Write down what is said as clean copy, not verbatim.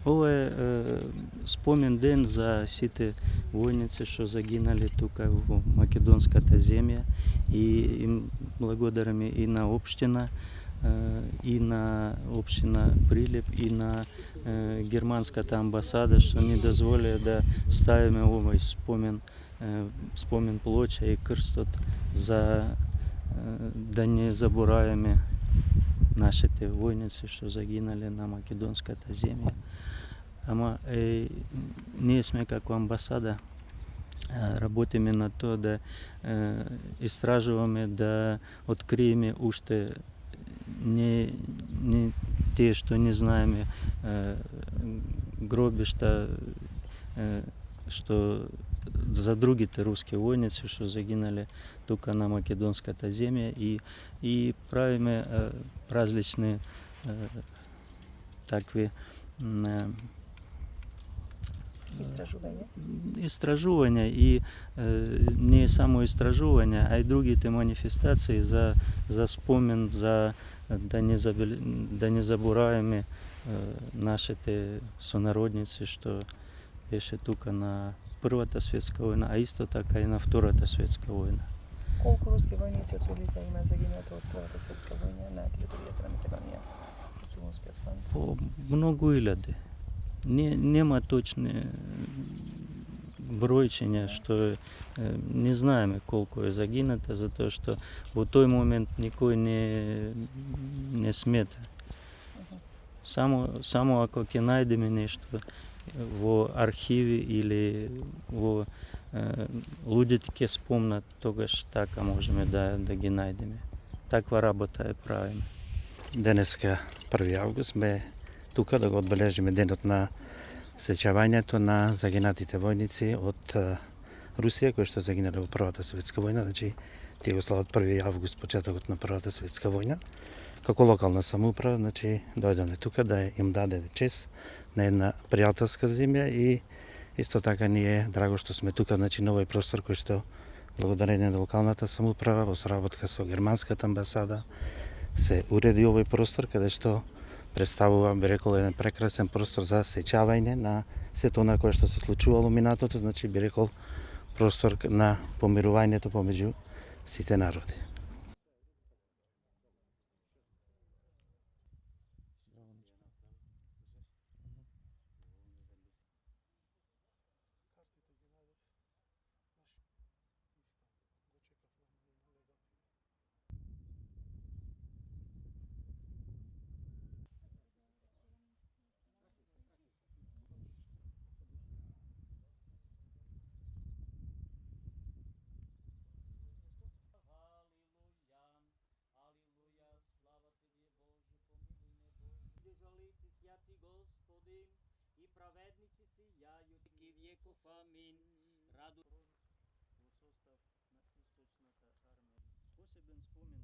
Ovo je spomen день за всі войниці, що загинули тут в Македонська земля. І благодаримо і на община, і на община Прилеп, і на германська амбасада, що не дозволили да ставимо овий спомен плоча і крст за да не забуваємо наші войниці, що загинули на Македонська земля. Ама ние сме како амбасада работиме на тоа да истражуваме, да откриеме уште не тие што не знаеме гробишта што за другите руски војници што загинале тука на Македонската земја и правиме различни такви Істражування і не само істражування, а й другите маніфестації за спомін, да не забуваємо наші сонародниці, що беше тук на Първата светска война, а исто така и на Втората светска война. Колко руски войници от велика има загинато от Първата светска война на територията на Македония и Солунският фронт? По много иляди. Нема точни бройчення, що не знаємо, колко е загинато, за те, що в той момент нікой не смета. Само ако ке найдеме нещо в архиві или в людите ке спомнат, тогаш така можеме да ги найдеме. Таква работа е правиме. Денеска 1 август сме тука да го отбележиме денот на сечавањето на загинатите војници од Русија, кои што загинале во Првата светска војна, значи тие го слават 1 август, почетокот на Првата светска војна. Како локална самоуправа, значи дојдоме тука да им даде чест на една пријателска земја и исто така ни е драго што сме тука, значи на овој простор кој што благодарение на локалната самоуправа во соработка со германската амбасада се уреди овој простор каде што представува, би рекол, еден прекрасен простор за сечавање на сето она кое што се случувало минатото, значи би рекол простор на помирувањето помеѓу сите народи. Святи Господи, и праведници сияют веки веков. Амин. Раду в состав на източната армия. Посебен спомен